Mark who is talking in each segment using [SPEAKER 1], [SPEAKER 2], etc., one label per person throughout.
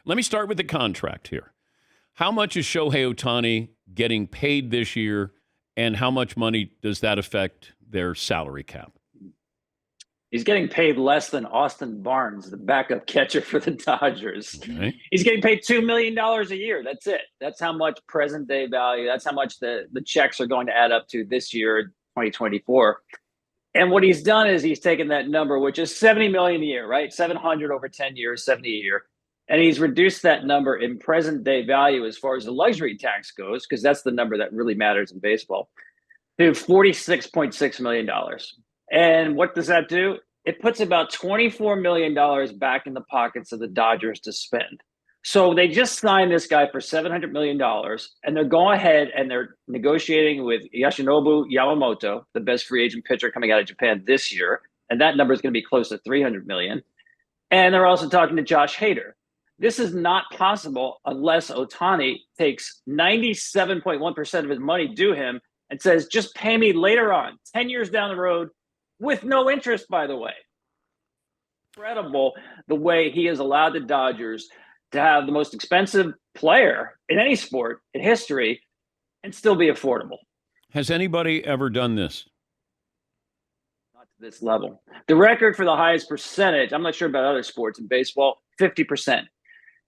[SPEAKER 1] Let me start with the contract here. How much is Shohei Ohtani getting paid this year, and how much money does that affect their salary cap?
[SPEAKER 2] He's getting paid less than Austin Barnes, the backup catcher for the Dodgers.
[SPEAKER 1] Okay.
[SPEAKER 2] He's getting paid $2 million a year. That's it. That's how much present day value. That's how much the checks are going to add up to this year, 2024. And what he's done is he's taken that number, which is 70 million a year, right? 700 over 10 years, 70 a year. And he's reduced that number in present day value as far as the luxury tax goes, because that's the number that really matters in baseball, to $46.6 million. And what does that do? It puts about $24 million back in the pockets of the Dodgers to spend. So they just signed this guy for $700 million, and they're going ahead and they're negotiating with Yoshinobu Yamamoto, the best free agent pitcher coming out of Japan this year. And that number is going to be close to $300 million. And they're also talking to Josh Hader. This is not possible unless Ohtani takes 97.1% of his money due him and says, just pay me later on, 10 years down the road, with no interest, by the way. Incredible the way he has allowed the Dodgers to have the most expensive player in any sport in history and still be affordable.
[SPEAKER 1] Has anybody ever done this?
[SPEAKER 2] Not to this level. The record for the highest percentage, I'm not sure about other sports in baseball, 50%.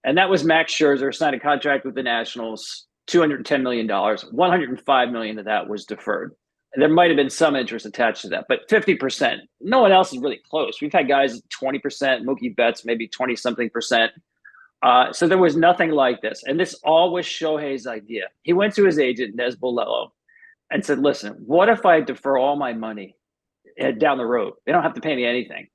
[SPEAKER 2] And that was Max Scherzer, signed a contract with the Nationals, $210 million. $105 million of that was deferred. There might have been some interest attached to that, but 50%. No one else is really close. We've had guys 20%, Mookie Betts maybe 20-something percent. So there was nothing like this. And this all was Shohei's idea. He went to his agent, Nez Bolello, and said, listen, what if I defer all my money down the road? They don't have to pay me anything.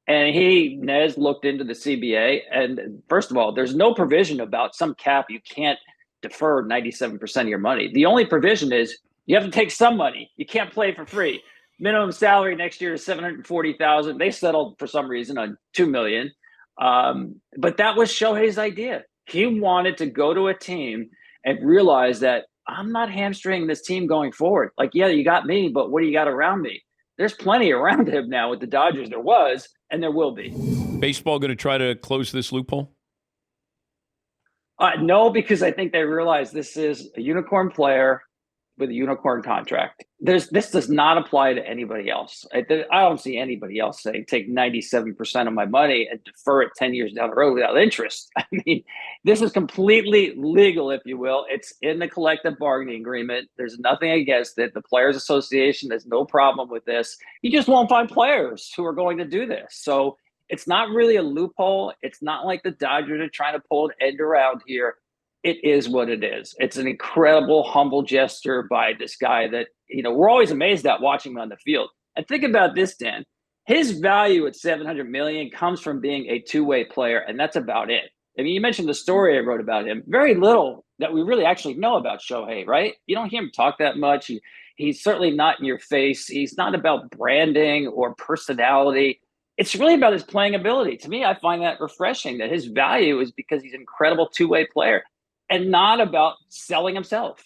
[SPEAKER 2] And Nez looked into the CBA. And first of all, there's no provision about some cap. You can't defer 97% of your money. The only provision is you have to take some money. You can't play for free. Minimum salary next year is $740,000. They settled for some reason on $2 million. But that was Shohei's idea. He wanted to go to a team and realize that I'm not hamstringing this team going forward. Like, yeah, you got me, but what do you got around me? There's plenty around him now with the Dodgers. There was, and there will be.
[SPEAKER 1] Baseball going to try to close this loophole?
[SPEAKER 2] No, because I think they realize this is a unicorn player with a unicorn contract. This does not apply to anybody else. I don't see anybody else saying take 97% of my money and defer it 10 years down the road without interest. I mean, this is completely legal, if you will. It's in the collective bargaining agreement. There's nothing against it. The Players Association has no problem with this. You just won't find players who are going to do this. So it's not really a loophole. It's not like the Dodgers are trying to pull an end around here. It is what it is. It's an incredible, humble gesture by this guy that, we're always amazed at watching him on the field. And think about this, Dan. His value at $700 million comes from being a two-way player, and that's about it. I mean, you mentioned the story I wrote about him. Very little that we really actually know about Shohei, right? You don't hear him talk that much. He's certainly not in your face. He's not about branding or personality. It's really about his playing ability. To me, I find that refreshing, that his value is because he's an incredible two-way player and not about selling himself.